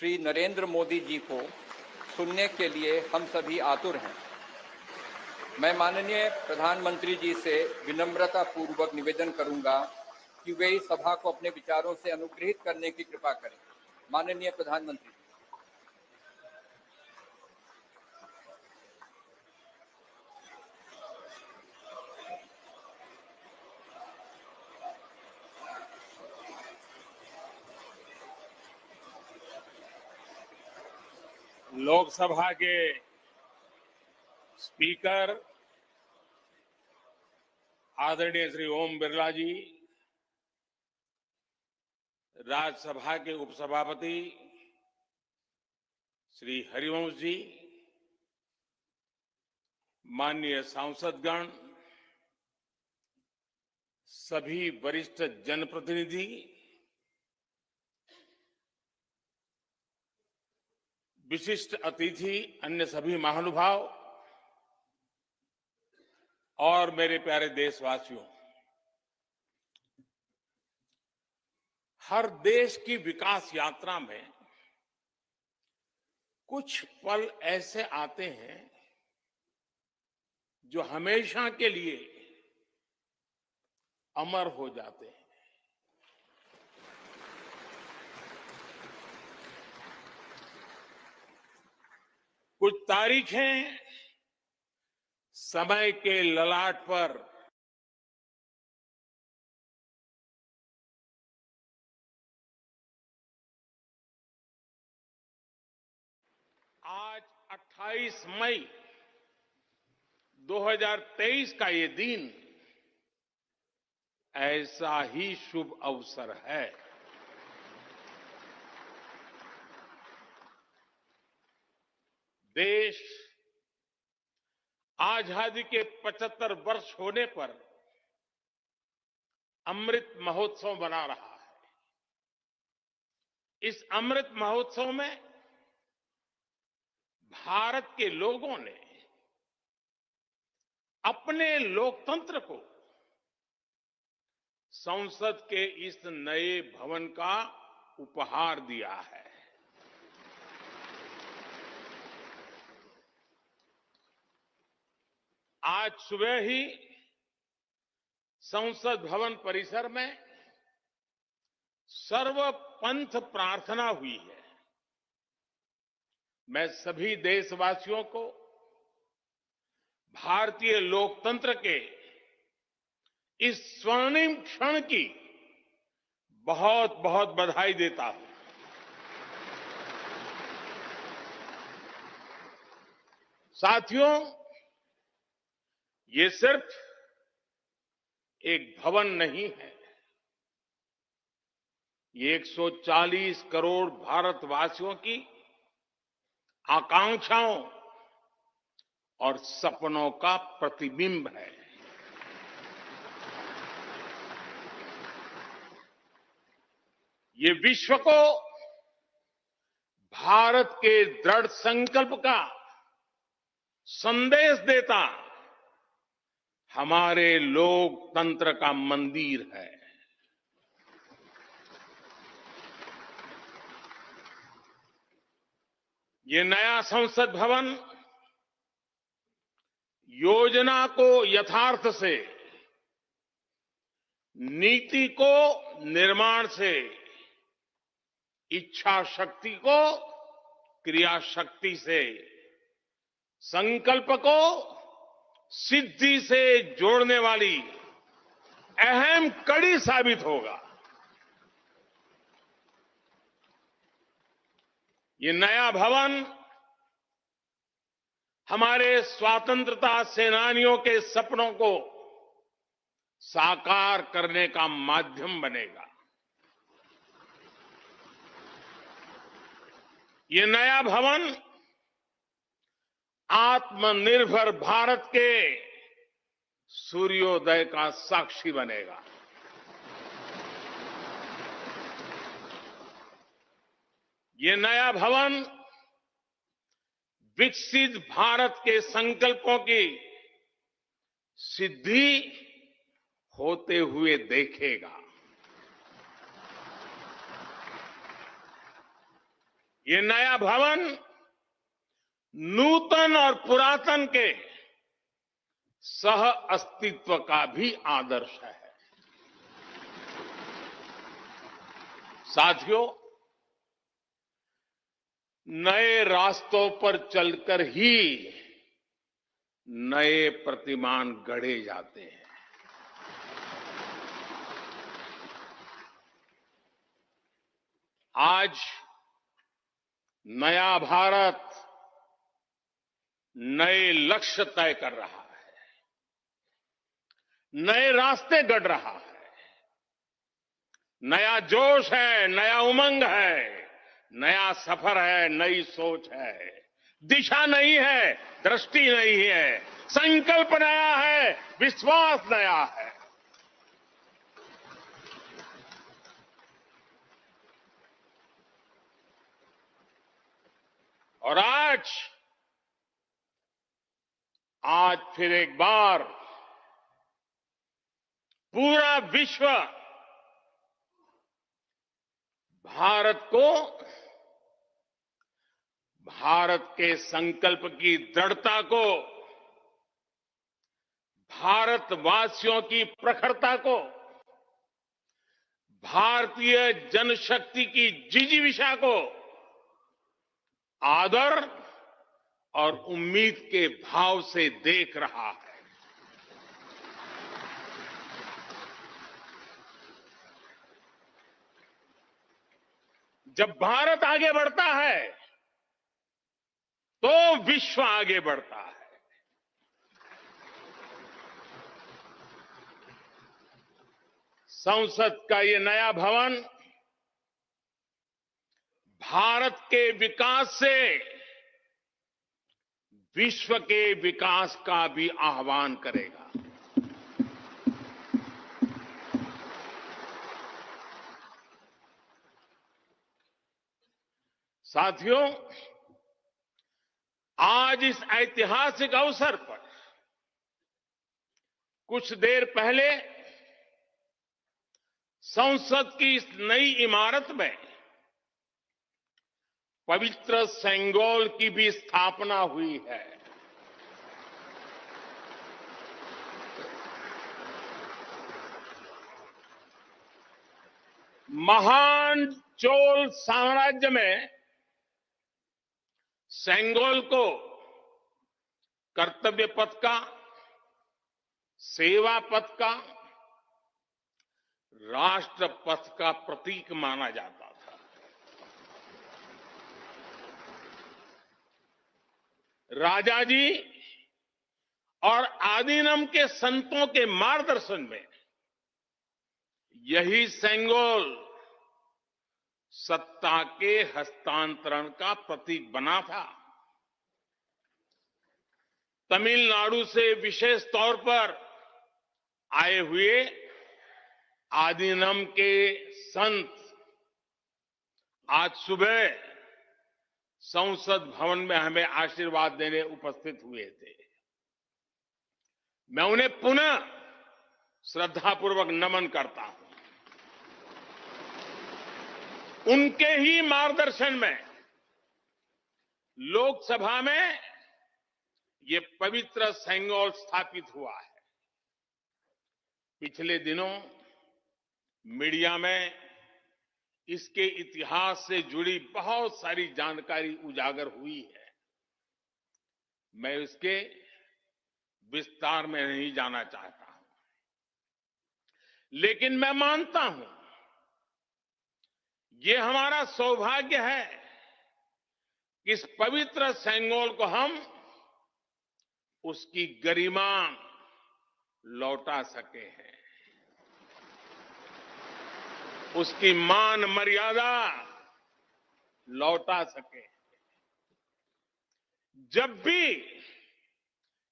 श्री नरेंद्र मोदी जी को सुनने के लिए हम सभी आतुर हैं। मैं माननीय प्रधानमंत्री जी से विनम्रता पूर्वक निवेदन करूंगा कि वे इस सभा को अपने विचारों से अनुग्रहित करने की कृपा करें। माननीय प्रधानमंत्री। लोकसभा के स्पीकर आदरणीय श्री ओम बिरला जी, राज्यसभा के उपसभापति श्री हरिवंश जी, माननीय सांसदगण, सभी वरिष्ठ जनप्रतिनिधि, विशिष्ट अतिथि, अन्य सभी महानुभाव और मेरे प्यारे देशवासियों, हर देश की विकास यात्रा में कुछ पल ऐसे आते हैं जो हमेशा के लिए अमर हो जाते हैं। कुछ तारीखें समय के ललाट पर आज 28 मई 2023 का ये दिन ऐसा ही शुभ अवसर है। देश आजादी के 75 वर्ष होने पर अमृत महोत्सव मना रहा है। इस अमृत महोत्सव में भारत के लोगों ने अपने लोकतंत्र को संसद के इस नए भवन का उपहार दिया है। आज सुबह ही संसद भवन परिसर में सर्वपंथ प्रार्थना हुई है। मैं सभी देशवासियों को भारतीय लोकतंत्र के इस स्वर्णिम क्षण की बहुत बहुत बधाई देता हूं। साथियों, ये सिर्फ एक भवन नहीं है, ये 140 करोड़ भारतवासियों की आकांक्षाओं और सपनों का प्रतिबिंब है। ये विश्व को भारत के दृढ़ संकल्प का संदेश देता हमारे लोकतंत्र का मंदिर है। ये नया संसद भवन योजना को यथार्थ से, नीति को निर्माण से, इच्छा शक्ति को क्रिया शक्ति से, संकल्प को सिद्धि से जोड़ने वाली अहम कड़ी साबित होगा। ये नया भवन हमारे स्वतंत्रता सेनानियों के सपनों को साकार करने का माध्यम बनेगा। ये नया भवन आत्मनिर्भर भारत के सूर्योदय का साक्षी बनेगा। ये नया भवन विकसित भारत के संकल्पों की सिद्धि होते हुए देखेगा। ये नया भवन नूतन और पुरातन के सह अस्तित्व का भी आदर्श है। साथियों, नए रास्तों पर चलकर ही नए प्रतिमान गढ़े जाते हैं। आज नया भारत नए लक्ष्य तय कर रहा है, नए रास्ते गढ़ रहा है, नया जोश है, नया उमंग है, नया सफर है, नई सोच है, दिशा नई है, दृष्टि नई है, संकल्प नया है, विश्वास नया है। और आज फिर एक बार पूरा विश्व भारत को, भारत के संकल्प की दृढ़ता को, भारतवासियों की प्रखरता को, भारतीय जनशक्ति की जिजीविषा को आदर और उम्मीद के भाव से देख रहा है। जब भारत आगे बढ़ता है तो विश्व आगे बढ़ता है। संसद का ये नया भवन भारत के विकास से विश्व के विकास का भी आह्वान करेगा। साथियों, आज इस ऐतिहासिक अवसर पर कुछ देर पहले संसद की इस नई इमारत में पवित्र सेंगोल की भी स्थापना हुई है। महान चोल साम्राज्य में सेंगोल को कर्तव्य पथ का, सेवा पथ का, राष्ट्र पथ का प्रतीक माना जाता था। राजा जी और आदीनम के संतों के मार्गदर्शन में यही सेंगोल सत्ता के हस्तांतरण का प्रतीक बना था। तमिलनाडु से विशेष तौर पर आए हुए आदीनम के संत आज सुबह संसद भवन में हमें आशीर्वाद देने उपस्थित हुए थे। मैं उन्हें पुनः श्रद्धापूर्वक नमन करता हूं। उनके ही मार्गदर्शन में लोकसभा में ये पवित्र सेंगोल स्थापित हुआ है। पिछले दिनों मीडिया में इसके इतिहास से जुड़ी बहुत सारी जानकारी उजागर हुई है। मैं इसके विस्तार में नहीं जाना चाहता हूं, लेकिन मैं मानता हूं ये हमारा सौभाग्य है कि इस पवित्र सेंगोल को हम उसकी गरिमा लौटा सके हैं, उसकी मान मर्यादा लौटा सके। जब भी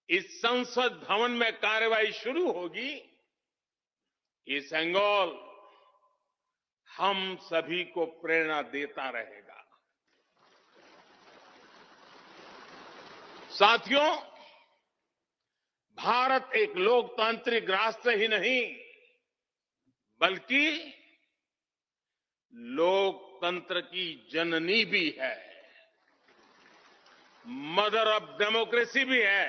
इस संसद भवन में कार्यवाही शुरू होगी, ये सेंगोल हम सभी को प्रेरणा देता रहेगा। साथियों, भारत एक लोकतांत्रिक राष्ट्र ही नहीं बल्कि लोकतंत्र की जननी भी है, मदर ऑफ डेमोक्रेसी भी है।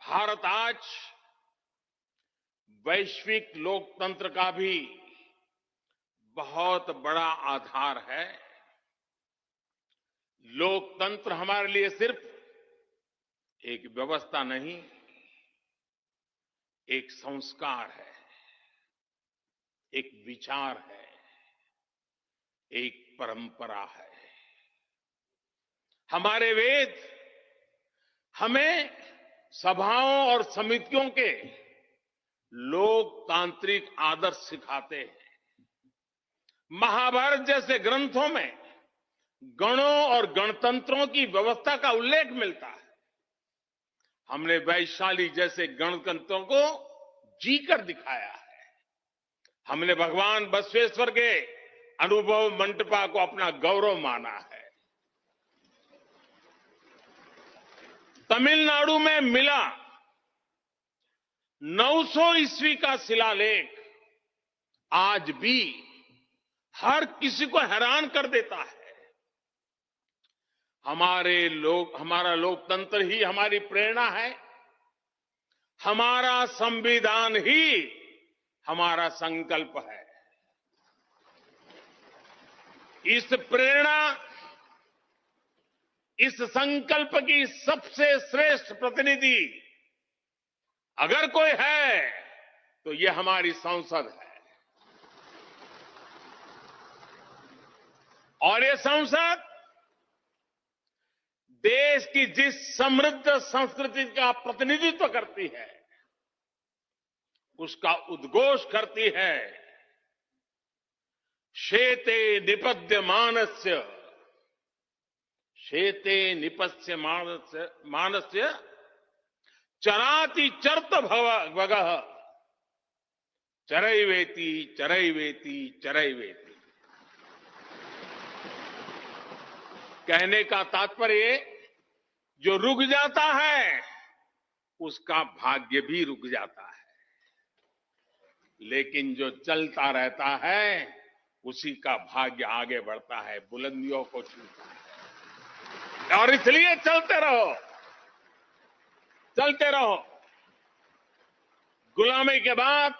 भारत आज वैश्विक लोकतंत्र का भी बहुत बड़ा आधार है। लोकतंत्र हमारे लिए सिर्फ एक व्यवस्था नहीं, एक संस्कार है, एक विचार है, एक परंपरा है। हमारे वेद हमें सभाओं और समितियों के लोकतांत्रिक आदर्श सिखाते हैं। महाभारत जैसे ग्रंथों में गणों और गणतंत्रों की व्यवस्था का उल्लेख मिलता है। हमने वैशाली जैसे गणतंत्रों को जीकर दिखाया है। हमने भगवान बसवेश्वर के अनुभव मंटपा को अपना गौरव माना है। तमिलनाडु में मिला 900 ईस्वी का शिलालेख आज भी हर किसी को हैरान कर देता है। हमारा लोकतंत्र ही हमारी प्रेरणा है। हमारा संविधान ही हमारा संकल्प है। इस प्रेरणा, इस संकल्प की सबसे श्रेष्ठ प्रतिनिधि अगर कोई है तो ये हमारी संसद है। और ये संसद देश की जिस समृद्ध संस्कृति का प्रतिनिधित्व करती है, उसका उद्घोष करती है। शेते निपद्यमानस्य, शेते निपस्य मानस्य चराति चर्त भगः चरैवेति चरैवेति चरैवेति। कहने का तात्पर्य, जो रुक जाता है उसका भाग्य भी रुक जाता है, लेकिन जो चलता रहता है उसी का भाग्य आगे बढ़ता है, बुलंदियों को छूता है। और इसलिए चलते रहो, चलते रहो। गुलामी के बाद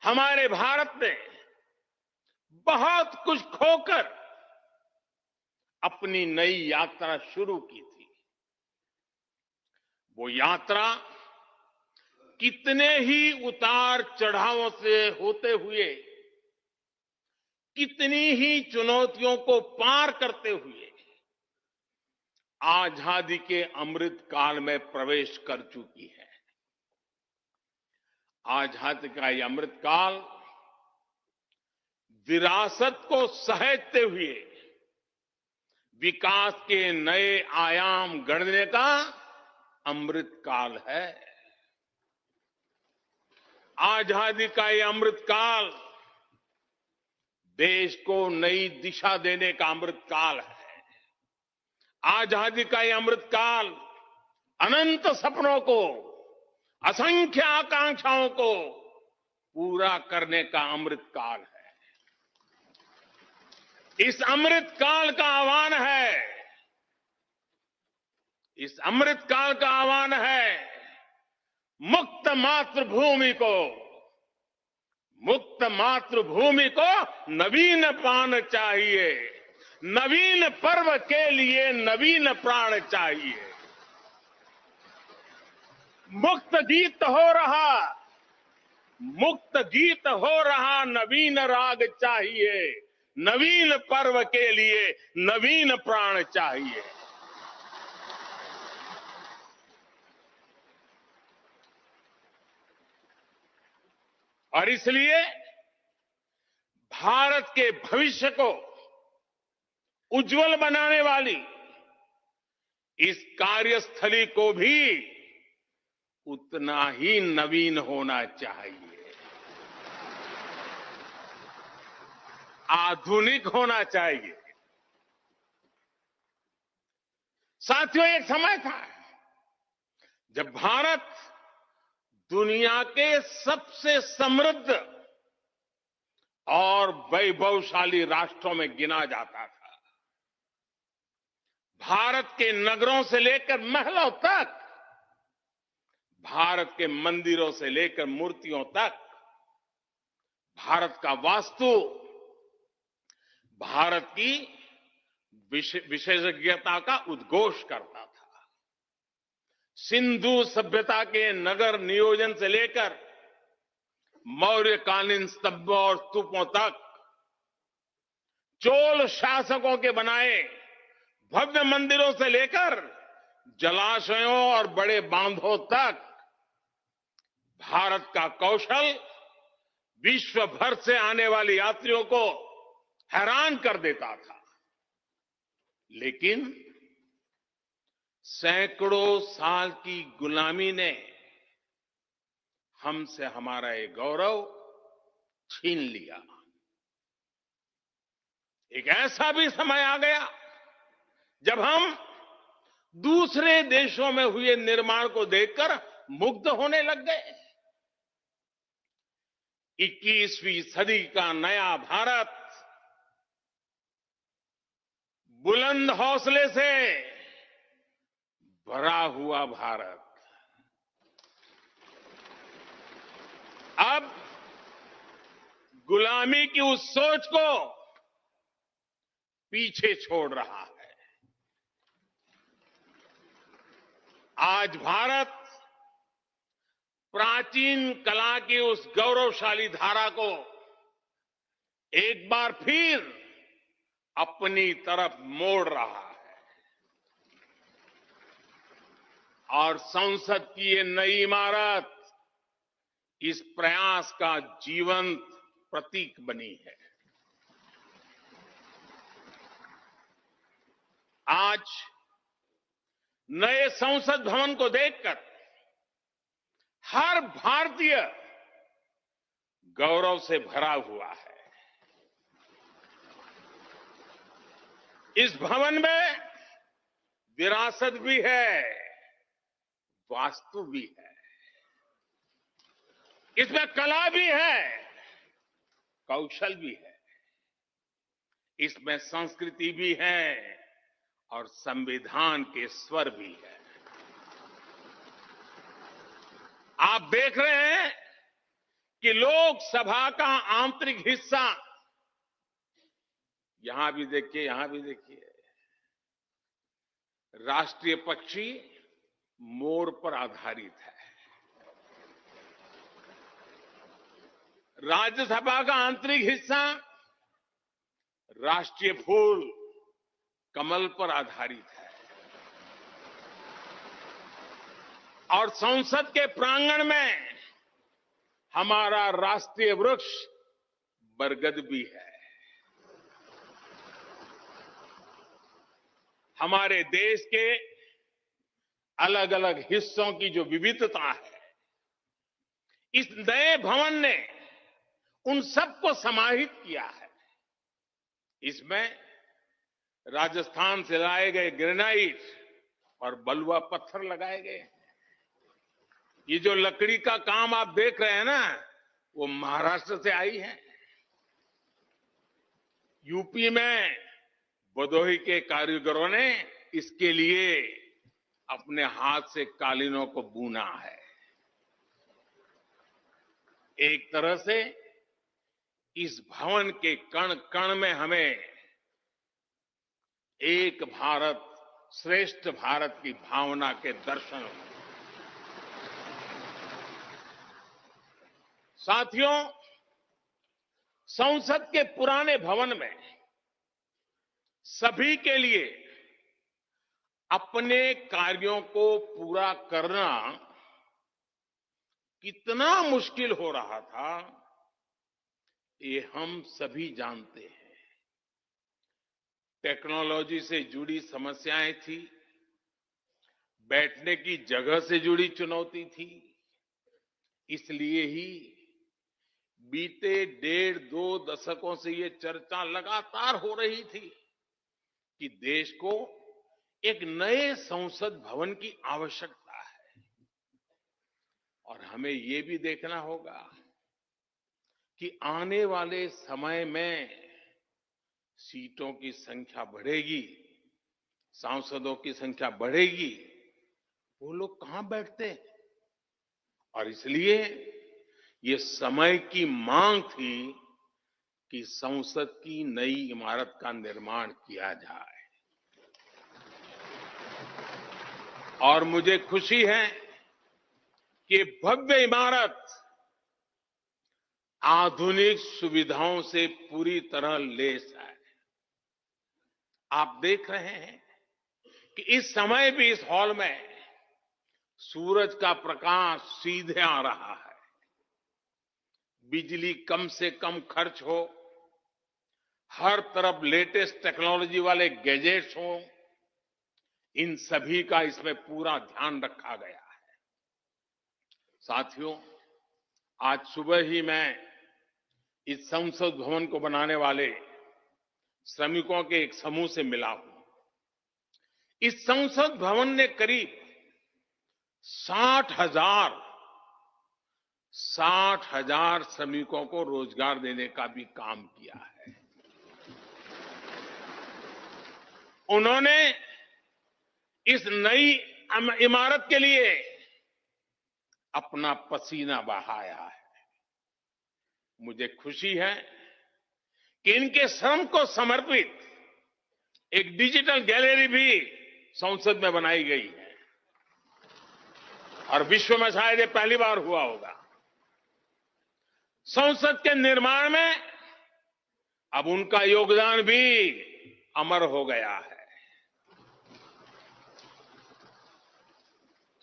हमारे भारत ने बहुत कुछ खोकर अपनी नई यात्रा शुरू की थी। वो यात्रा कितने ही उतार चढ़ावों से होते हुए, कितनी ही चुनौतियों को पार करते हुए आजादी के अमृत काल में प्रवेश कर चुकी है। आजादी का ये अमृत काल विरासत को सहेजते हुए विकास के नए आयाम गढ़ने का अमृत काल है। आजादी का ये अमृत काल देश को नई दिशा देने का अमृत काल है। आजादी का ये अमृत काल अनंत सपनों को, असंख्य आकांक्षाओं को पूरा करने का अमृत काल है। इस अमृत काल का आह्वान है, इस अमृत काल का आह्वान है मुक्त मातृभूमि को, मुक्त मातृभूमि को नवीन प्राण चाहिए, नवीन पर्व के लिए नवीन प्राण चाहिए। मुक्त गीत हो रहा, मुक्त गीत हो रहा नवीन राग चाहिए, नवीन पर्व के लिए नवीन प्राण चाहिए। और इसलिए भारत के भविष्य को उज्जवल बनाने वाली इस कार्यस्थली को भी उतना ही नवीन होना चाहिए, आधुनिक होना चाहिए। साथियों, एक समय था जब भारत दुनिया के सबसे समृद्ध और वैभवशाली राष्ट्रों में गिना जाता था। भारत के नगरों से लेकर महलों तक, भारत के मंदिरों से लेकर मूर्तियों तक, भारत का वास्तु, भारत की विशेषज्ञता का उद्घोष करता था। सिंधु सभ्यता के नगर नियोजन से लेकर मौर्यकालीन स्तंभों और स्तूपों तक, चोल शासकों के बनाए भव्य मंदिरों से लेकर जलाशयों और बड़े बांधों तक, भारत का कौशल विश्व भर से आने वाले यात्रियों को हैरान कर देता था। लेकिन सैकड़ों साल की गुलामी ने हमसे हमारा ये गौरव छीन लिया। एक ऐसा भी समय आ गया जब हम दूसरे देशों में हुए निर्माण को देखकर मुग्ध होने लग गए। 21वीं सदी का नया भारत, बुलंद हौसले से भरा हुआ भारत, अब गुलामी की उस सोच को पीछे छोड़ रहा है। आज भारत प्राचीन कला की उस गौरवशाली धारा को एक बार फिर अपनी तरफ मोड़ रहा है और संसद की ये नई इमारत इस प्रयास का जीवंत प्रतीक बनी है। आज नए संसद भवन को देखकर हर भारतीय गौरव से भरा हुआ है। इस भवन में विरासत भी है, वास्तु भी है, इसमें कला भी है, कौशल भी है, इसमें संस्कृति भी है और संविधान के स्वर भी है। आप देख रहे हैं कि लोकसभा का आंतरिक हिस्सा, यहां भी देखिए, यहां भी देखिए, राष्ट्रीय पक्षी मोर पर आधारित है। राज्यसभा का आंतरिक हिस्सा राष्ट्रीय फूल कमल पर आधारित है और संसद के प्रांगण में हमारा राष्ट्रीय वृक्ष बरगद भी है। हमारे देश के अलग अलग हिस्सों की जो विविधता है, इस नए भवन ने उन सबको समाहित किया है। इसमें राजस्थान से लाए गए ग्रेनाइट और बलुआ पत्थर लगाए गए हैं। ये जो लकड़ी का काम आप देख रहे हैं ना, वो महाराष्ट्र से आई है। यूपी में भदोही के कारीगरों ने इसके लिए अपने हाथ से कालीनों को बुना है। एक तरह से इस भवन के कण कण में हमें एक भारत श्रेष्ठ भारत की भावना के दर्शन हुए। साथियों, संसद के पुराने भवन में सभी के लिए अपने कार्यों को पूरा करना कितना मुश्किल हो रहा था, ये हम सभी जानते हैं। टेक्नोलॉजी से जुड़ी समस्याएं थी, बैठने की जगह से जुड़ी चुनौती थी। इसलिए ही बीते 1.5-2 दशकों से ये चर्चा लगातार हो रही थी कि देश को एक नए संसद भवन की आवश्यकता है। और हमें ये भी देखना होगा कि आने वाले समय में सीटों की संख्या बढ़ेगी, सांसदों की संख्या बढ़ेगी, वो लोग कहां बैठते हैं? और इसलिए ये समय की मांग थी कि संसद की नई इमारत का निर्माण किया जाए। और मुझे खुशी है कि भव्य इमारत आधुनिक सुविधाओं से पूरी तरह लैस है। आप देख रहे हैं कि इस समय भी इस हॉल में सूरज का प्रकाश सीधे आ रहा है, बिजली कम से कम खर्च हो, हर तरफ लेटेस्ट टेक्नोलॉजी वाले गैजेट्स हों, इन सभी का इसमें पूरा ध्यान रखा गया है। साथियों, आज सुबह ही मैं इस संसद भवन को बनाने वाले श्रमिकों के एक समूह से मिला हूं। इस संसद भवन ने करीब 60,000 श्रमिकों को रोजगार देने का भी काम किया है। उन्होंने इस नई इमारत के लिए अपना पसीना बहाया है। मुझे खुशी है कि इनके श्रम को समर्पित एक डिजिटल गैलरी भी संसद में बनाई गई है और विश्व में शायद ये पहली बार हुआ होगा। संसद के निर्माण में अब उनका योगदान भी अमर हो गया है।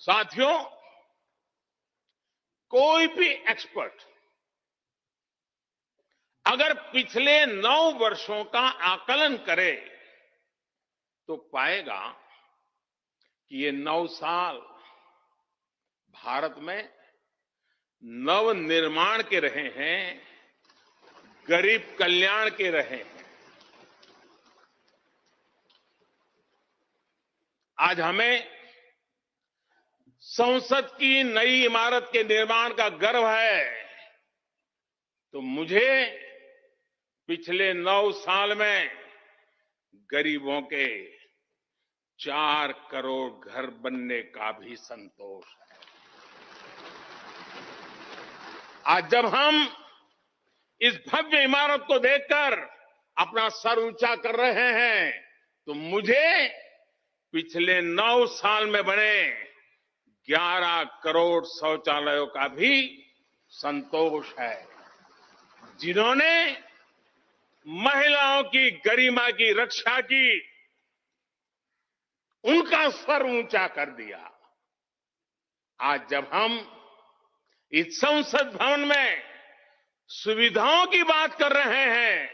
साथियों, कोई भी एक्सपर्ट अगर पिछले 9 वर्षों का आकलन करे तो पाएगा कि ये 9 साल भारत में नव निर्माण के रहे हैं, गरीब कल्याण के रहे हैं। आज हमें संसद की नई इमारत के निर्माण का गर्व है, तो मुझे पिछले 9 साल में गरीबों के 4 करोड़ घर बनने का भी संतोष है। आज जब हम इस भव्य इमारत को देखकर अपना सर ऊंचा कर रहे हैं, तो मुझे पिछले 9 साल में बने 11 करोड़ शौचालयों का भी संतोष है, जिन्होंने महिलाओं की गरिमा की रक्षा की, उनका सर ऊंचा कर दिया। आज जब हम इस संसद भवन में सुविधाओं की बात कर रहे हैं,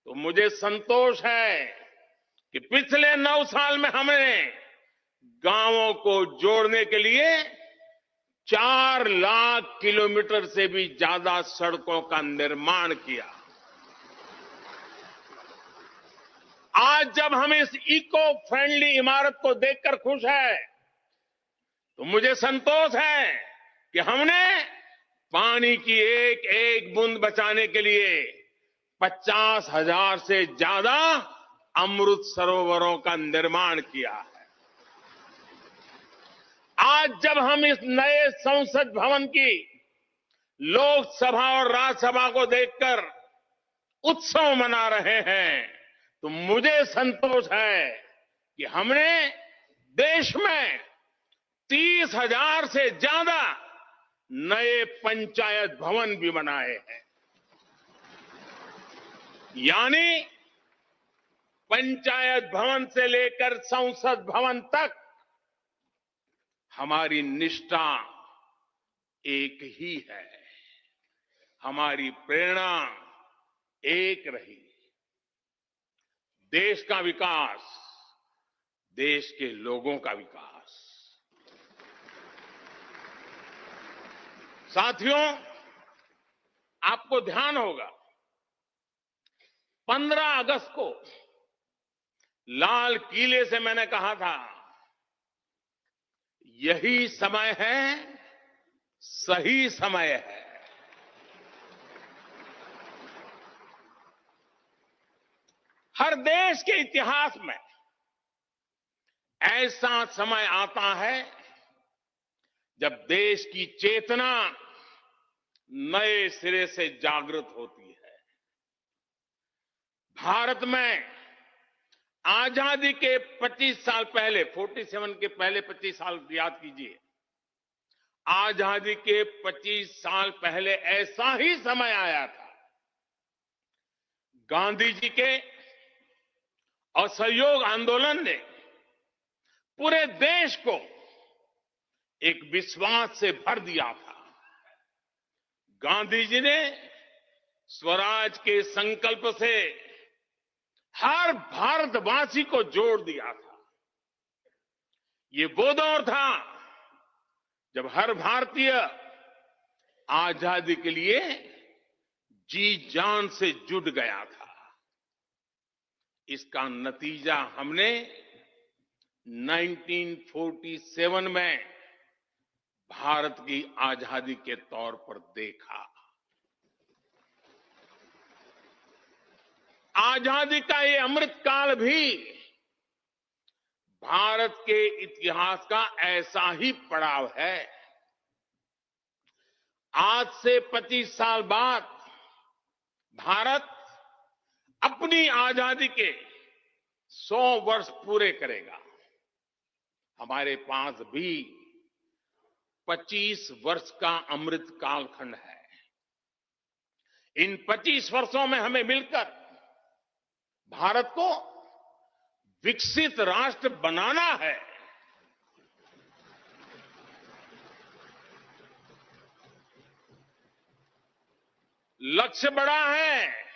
तो मुझे संतोष है कि पिछले 9 साल में हमने गांवों को जोड़ने के लिए 4 लाख किलोमीटर से भी ज्यादा सड़कों का निर्माण किया। आज जब हम इस इको फ्रेंडली इमारत को देखकर खुश है, तो मुझे संतोष है कि हमने पानी की एक एक बूंद बचाने के लिए 50,000 से ज्यादा अमृत सरोवरों का निर्माण किया है। आज जब हम इस नए संसद भवन की लोकसभा और राज्यसभा को देखकर उत्सव मना रहे हैं, तो मुझे संतोष है कि हमने देश में 30,000 से ज्यादा नए पंचायत भवन भी बनाए हैं। यानी पंचायत भवन से लेकर संसद भवन तक हमारी निष्ठा एक ही है, हमारी प्रेरणा एक रही। देश का विकास, देश के लोगों का विकास। साथियों, आपको ध्यान होगा 15 अगस्त को लाल किले से मैंने कहा था, यही समय है, सही समय है। हर देश के इतिहास में ऐसा समय आता है जब देश की चेतना नए सिरे से जागृत होती है। भारत में आजादी के 25 साल पहले, 47 के पहले 25 साल याद कीजिए, आजादी के 25 साल पहले ऐसा ही समय आया था। गांधी जी के असहयोग आंदोलन ने पूरे देश को एक विश्वास से भर दिया था। गांधी जी ने स्वराज के संकल्प से हर भारतवासी को जोड़ दिया था। ये वो दौर था जब हर भारतीय आजादी के लिए जी जान से जुट गया था। इसका नतीजा हमने 1947 में भारत की आजादी के तौर पर देखा। आजादी का ये अमृतकाल भी भारत के इतिहास का ऐसा ही पड़ाव है। आज से 25 साल बाद भारत अपनी आजादी के 100 वर्ष पूरे करेगा। हमारे पास भी 25 वर्ष का अमृत कालखंड है। इन 25 वर्षों में हमें मिलकर भारत को विकसित राष्ट्र बनाना है। लक्ष्य बड़ा है,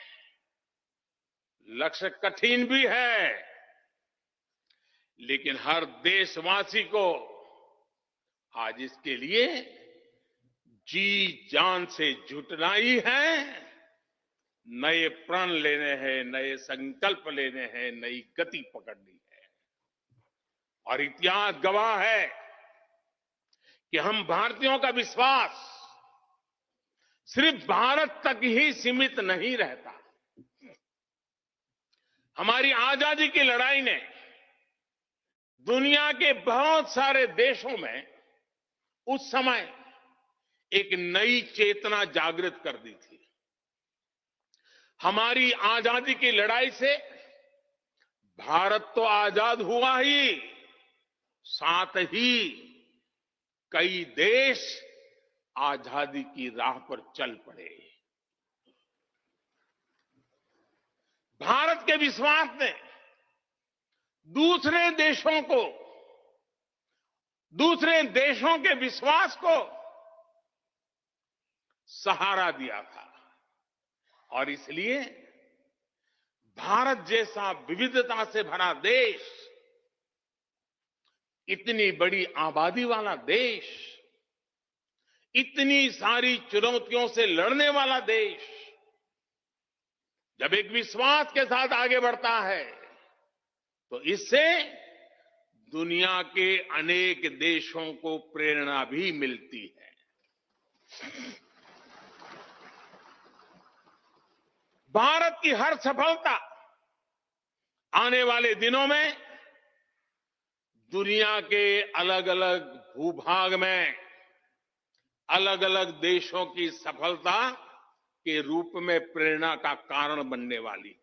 लक्ष्य कठिन भी है, लेकिन हर देशवासी को आज इसके लिए जी जान से जुटना ही है। नए प्रण लेने हैं, नए संकल्प लेने हैं, नई गति पकड़नी है। और इतिहास गवाह है कि हम भारतीयों का विश्वास सिर्फ भारत तक ही सीमित नहीं रहता। हमारी आजादी की लड़ाई ने दुनिया के बहुत सारे देशों में उस समय एक नई चेतना जागृत कर दी थी। हमारी आजादी की लड़ाई से भारत तो आजाद हुआ ही, साथ ही कई देश आजादी की राह पर चल पड़े। भारत के विश्वास ने दूसरे देशों के विश्वास को सहारा दिया था। और इसलिए भारत जैसा विविधता से भरा देश, इतनी बड़ी आबादी वाला देश, इतनी सारी चुनौतियों से लड़ने वाला देश जब एक विश्वास के साथ आगे बढ़ता है तो इससे दुनिया के अनेक देशों को प्रेरणा भी मिलती है। भारत की हर सफलता आने वाले दिनों में दुनिया के अलग अलग भूभाग में अलग अलग देशों की सफलता के रूप में प्रेरणा का कारण बनने वाली है।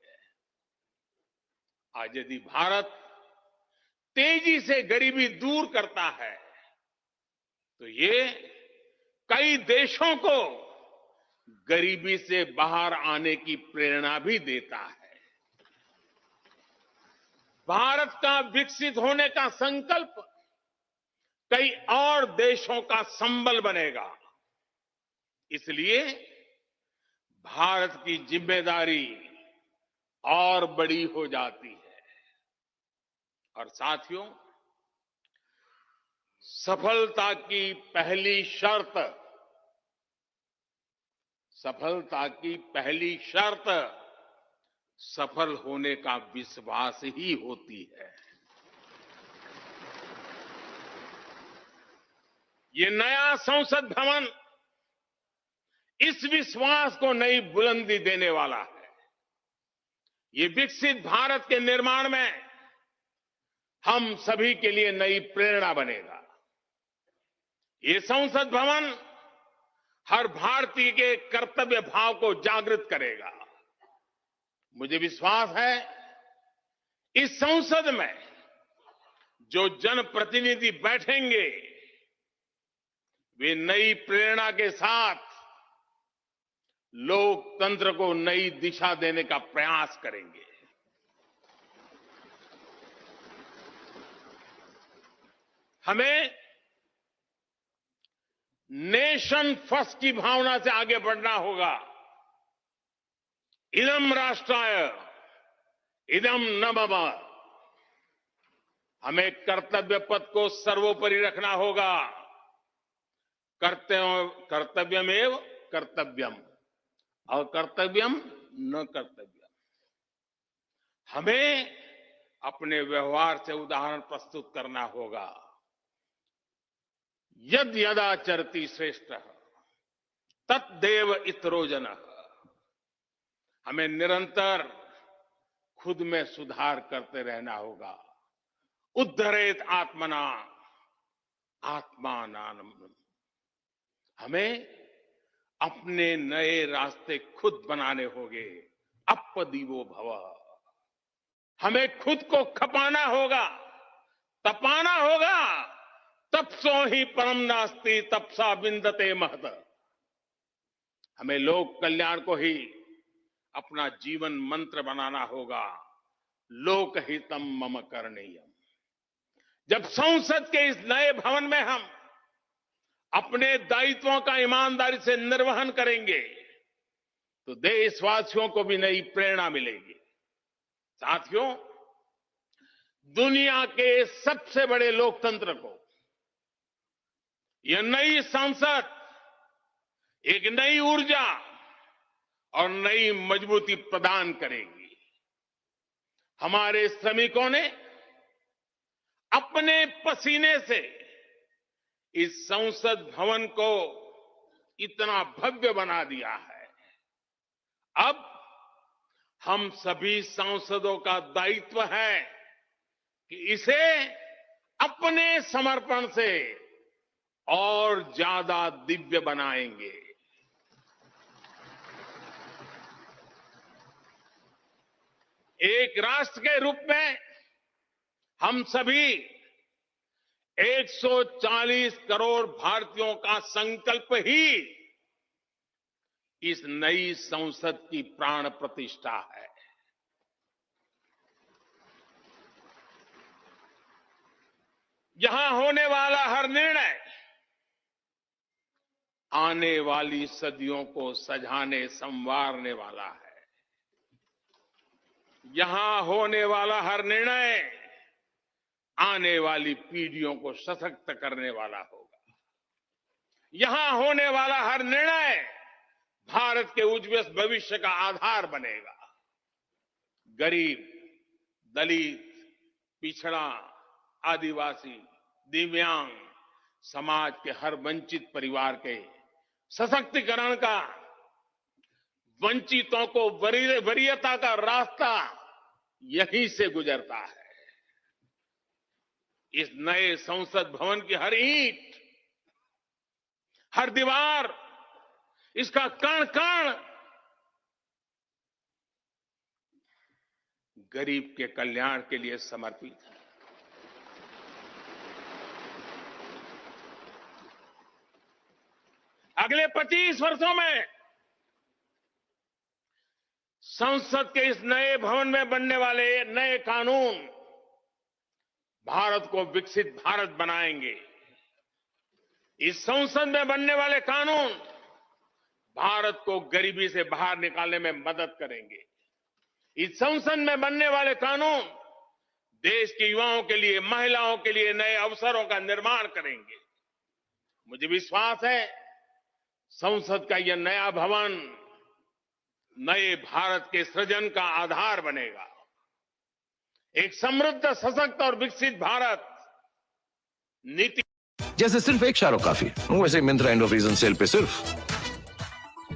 आज यदि भारत तेजी से गरीबी दूर करता है तो ये कई देशों को गरीबी से बाहर आने की प्रेरणा भी देता है। भारत का विकसित होने का संकल्प कई और देशों का संबल बनेगा। इसलिए भारत की जिम्मेदारी और बड़ी हो जाती है। और साथियों, सफलता की पहली शर्त सफल होने का विश्वास ही होती है। ये नया संसद भवन इस विश्वास को नई बुलंदी देने वाला है। ये विकसित भारत के निर्माण में हम सभी के लिए नई प्रेरणा बनेगा। ये संसद भवन हर भारतीय के कर्तव्य भाव को जागृत करेगा। मुझे विश्वास है इस संसद में जो जनप्रतिनिधि बैठेंगे वे नई प्रेरणा के साथ लोकतंत्र को नई दिशा देने का प्रयास करेंगे। हमें नेशन फर्स्ट की भावना से आगे बढ़ना होगा। इदम राष्ट्राय इदम न मम। हमें कर्तव्य पथ को सर्वोपरि रखना होगा। कर्तव्यमेव कर्तव्यम और कर्तव्यम न कर्तव्यम। हमें अपने व्यवहार से उदाहरण प्रस्तुत करना होगा। यद यदाचरति श्रेष्ठ तत्देव इतरो जनः। हमें निरंतर खुद में सुधार करते रहना होगा। उद्धरेत आत्मना आत्मानाम। हमें अपने नए रास्ते खुद बनाने होंगे। अपदीवो भव। हमें खुद को खपाना होगा, तपाना होगा। तपसो ही परम नास्ति तपसा विंदते महत। हमें लोक कल्याण को ही अपना जीवन मंत्र बनाना होगा। लोकहितम मम करणीयम। जब संसद के इस नए भवन में हम अपने दायित्वों का ईमानदारी से निर्वहन करेंगे तो देशवासियों को भी नई प्रेरणा मिलेगी। साथियों, दुनिया के सबसे बड़े लोकतंत्र को यह नई संसद एक नई ऊर्जा और नई मजबूती प्रदान करेगी। हमारे श्रमिकों ने अपने पसीने से इस संसद भवन को इतना भव्य बना दिया है। अब हम सभी सांसदों का दायित्व है कि इसे अपने समर्पण से और ज्यादा दिव्य बनाएंगे। एक राष्ट्र के रूप में हम सभी 140 करोड़ भारतीयों का संकल्प ही इस नई संसद की प्राण प्रतिष्ठा है। यहां होने वाला हर निर्णय आने वाली सदियों को सजाने संवारने वाला है। यहां होने वाला हर निर्णय आने वाली पीढ़ियों को सशक्त करने वाला होगा। यहां होने वाला हर निर्णय भारत के उज्जवल भविष्य का आधार बनेगा। गरीब, दलित, पिछड़ा, आदिवासी, दिव्यांग समाज के हर वंचित परिवार के सशक्तिकरण का, वंचितों को वरीयता का रास्ता यहीं से गुजरता है। इस नए संसद भवन की हर ईंट, हर दीवार, इसका कण कण गरीब के कल्याण के लिए समर्पित है। अगले 25 वर्षों में संसद के इस नए भवन में बनने वाले नए कानून भारत को विकसित भारत बनाएंगे। इस संसद में बनने वाले कानून भारत को गरीबी से बाहर निकालने में मदद करेंगे। इस संसद में बनने वाले कानून देश के युवाओं के लिए, महिलाओं के लिए नए अवसरों का निर्माण करेंगे। मुझे विश्वास है संसद का यह नया भवन नए भारत के सृजन का आधार बनेगा। एक समृद्ध, सशक्त और विकसित भारत नीति। जैसे सिर्फ एक शाहरुख काफी, वैसे Myntra end of reason sale पे सिर्फ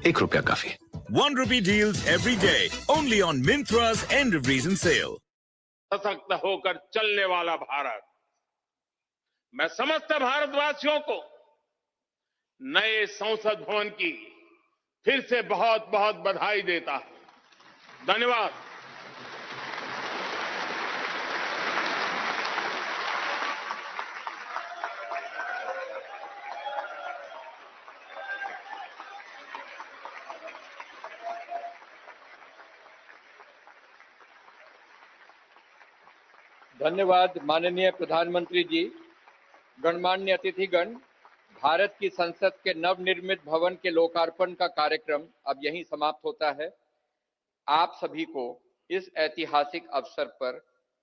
₹1 काफी। ₹1 deals every day, only on Myntra's end of reason sale. सशक्त होकर चलने वाला भारत। मैं समस्त भारतवासियों को नए संसद भवन की फिर से बहुत बहुत बधाई देता हूं। धन्यवाद। धन्यवाद माननीय प्रधानमंत्री जी। गणमान्य अतिथिगण, भारत की संसद के नवनिर्मित भवन के लोकार्पण का कार्यक्रम अब यहीं समाप्त होता है। आप सभी को इस ऐतिहासिक अवसर पर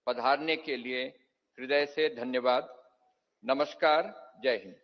पधारने के लिए हृदय से धन्यवाद। नमस्कार, जय हिंद।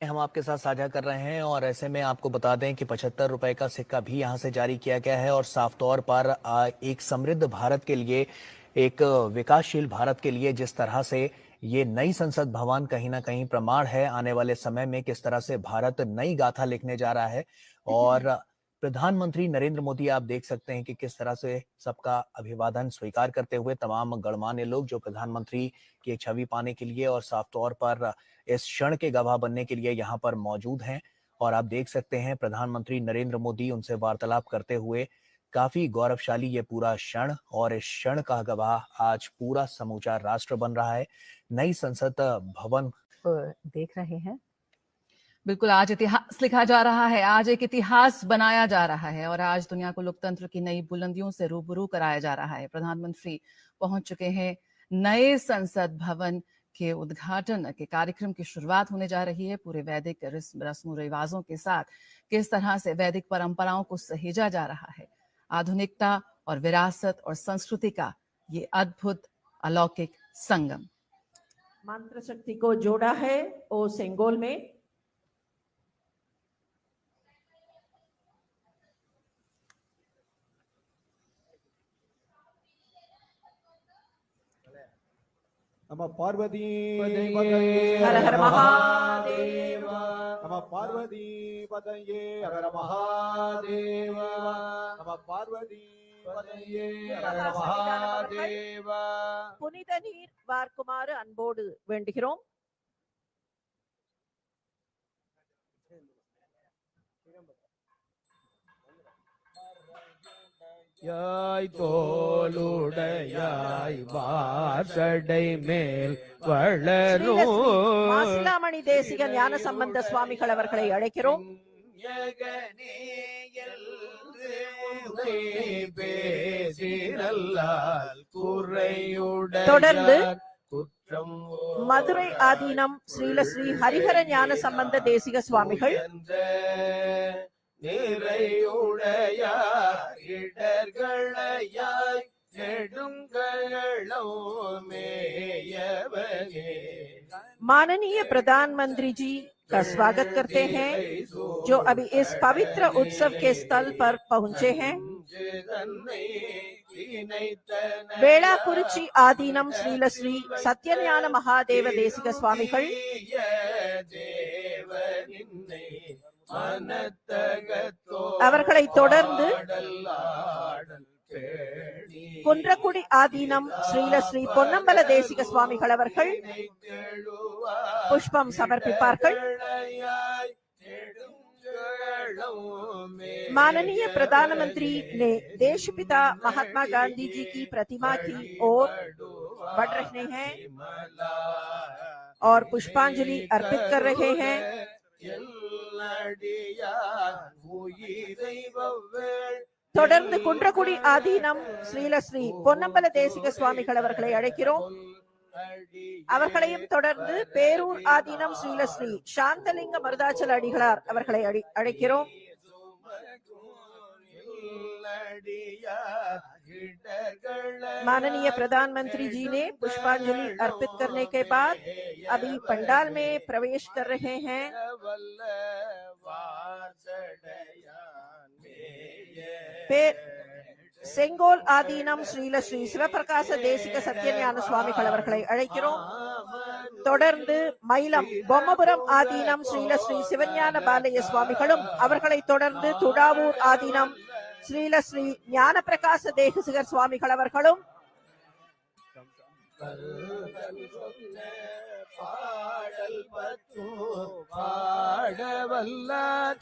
हम आपके साथ साझा कर रहे हैं और ऐसे में आपको बता दें कि 75 रुपए का सिक्का भी यहां से जारी किया गया है और साफ तौर पर एक समृद्ध भारत के लिए, एक विकासशील भारत के लिए जिस तरह से ये नई संसद भवन कहीं ना कहीं प्रमाण है आने वाले समय में किस तरह से भारत नई गाथा लिखने जा रहा है। और प्रधानमंत्री नरेंद्र मोदी आप देख सकते हैं कि किस तरह से सबका अभिवादन स्वीकार करते हुए तमाम गणमान्य लोग जो प्रधानमंत्री की एक छवि पाने के लिए और साफ तौर पर इस क्षण के गवाह बनने के लिए यहाँ पर मौजूद हैं। और आप देख सकते हैं प्रधानमंत्री नरेंद्र मोदी उनसे वार्तालाप करते हुए। काफी गौरवशाली ये पूरा क्षण और इस क्षण का गवाह आज पूरा समूचा राष्ट्र बन रहा है। नई संसद भवन देख रहे हैं। बिल्कुल, आज इतिहास लिखा जा रहा है, आज एक इतिहास बनाया जा रहा है और आज दुनिया को लोकतंत्र की नई बुलंदियों से रूबरू कराया जा रहा है। प्रधानमंत्री पहुंच चुके हैं, नए संसद भवन के उद्घाटन के कार्यक्रम की शुरुआत होने जा रही है। पूरे वैदिक रस्म रिवाजों के साथ किस तरह से वैदिक परंपराओं को सहेजा जा रहा है। आधुनिकता और विरासत और संस्कृति का ये अद्भुत अलौकिक संगम मंत्र शक्ति को जोड़ा है ओ सेंगोल में। नमः पार्वती हर हर महादेव। नमः पार्वती पतये हर हर महादेव। नमः पार्वती पतये हर हर महादेव। புனித நீர் வார்க்குமாறு அன்போடு வேண்டுகிறோம். யாய் தோளுடையாய் வாசடை மேல் வளரும் மாசிலாமணி தேசிக ஞான சம்பந்த சுவாமிகள் அவர்களை அழைக்கிறோம். தொடர்ந்து மதுரை ஆதீனம் ஸ்ரீல ஸ்ரீ ஹரிஹர ஞான சம்பந்த தேசிக சுவாமிகள், நிறையுடையார் இடர்களையாய் माननीय प्रधानमंत्री जी का स्वागत करते हैं, जो अभी इस पवित्र उत्सव के स्थल पर पहुंचे हैं। वेलाकुरिची आदीनम श्रील श्री सत्यज्ञान महादेव देसिक स्वामिகள், அவர்களை தொடர்ந்து குன்றக்குடி ஆதீனம் ஸ்ரீல ஸ்ரீ பொன்னம்பல தேசிக சுவாமிகள் அவர்கள் पुष्पम समर्पिப்பார்கள்। माननीय प्रधानमंत्री ने देशपिता महात्मा गांधी जी की प्रतिमा की ओर बढ़ रहे हैं और पुष्पांजलि अर्पित कर रहे हैं। தொடர்ந்து குன்றக்குடி ஆதீனம் ஸ்ரீல ஸ்ரீ பொன்னம்பல தேசிக சுவாமிகள் அவர்களை அழைக்கிறோம்। அவர்களையும் தொடர்ந்து பேரூர் ஆதீனம் ஸ்ரீல ஸ்ரீ சாந்தலிங்க மருதாச்சல அடிகளார் அவர்களை அழைக்கிறோம்। माननीय प्रधानमंत्री जी ने पुष्पांजलि अर्पित करने के बाद अभी पंडाल में प्रवेश कर रहे हैं। फिर செங்கோல் ஆதீனம் ஸ்ரீல ஸ்ரீ சிவபிரகாச தேசிக சத்யஞான சுவாமிகள் அவர்களை அழைக்கிறோம்। தொடர்ந்து மயிலம் பொம்மபுரம் ஆதீனம் ஸ்ரீல ஸ்ரீ சிவஞான பாலய சுவாமிகளும், அவர்களை தொடர்ந்து துடாவூர் ஆதீனம் ஸ்ரீல ஸ்ரீ ஞான பிரகாச தேசிகர் சுவாமிகள் அவர்களும்,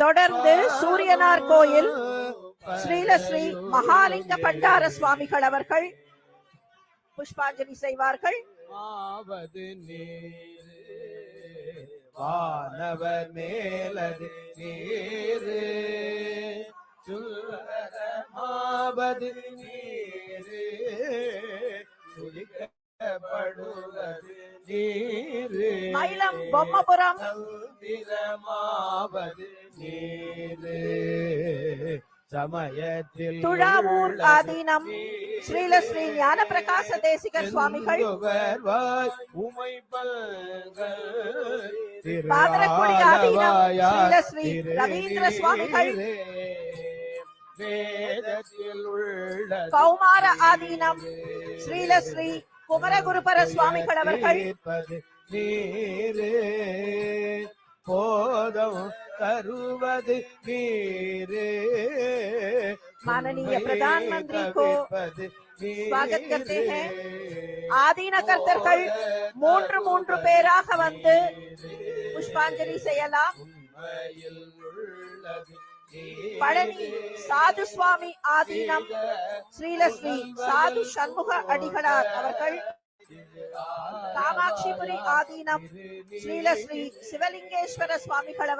தொடர்ந்து சூரியனார் கோயில் ஸ்ரீல ஸ்ரீ மகாலிங்க பண்டார சுவாமிகள் அவர்கள் புஷ்பாஞ்சலி செய்வார்கள்। வானவர் மேலது நீரு சுல்லமாவது நீரு சுழிக்கப்படுவது நீரு மயிலம் பொம்மபுரம் சந்திரமாவது நீரு சமயத்தில் துழாவூர் ஆதீனம் ஸ்ரீல ஸ்ரீ ஞான பிரகாச தேசிகர் சுவாமிகள், பாதரக்குடி ஆதீனம் ஸ்ரீல ஸ்ரீ ரவீந்திர சுவாமிகள், கௌமார ஆதீனம் ஸ்ரீல ஸ்ரீ குமரகுருபர சுவாமிகள் அவர்கள், போதம் தருவது நீரே। माननीय प्रधानमंत्री को स्वागत करते हैं। ஆதீன கர்த்தர்கள் மூன்று பேராக வந்து புஷ்பாஞ்சலி செய்யலாம்। பழனி சாது சுவாமி ஆதீனம் ஸ்ரீல ஸ்ரீ சாது சண்முக அடிகளார் அவர்கள், காமாட்சிபுரி ஆதீனம் ஸ்ரீல ஸ்ரீ சிவலிங்கேஸ்வர சுவாமிகள்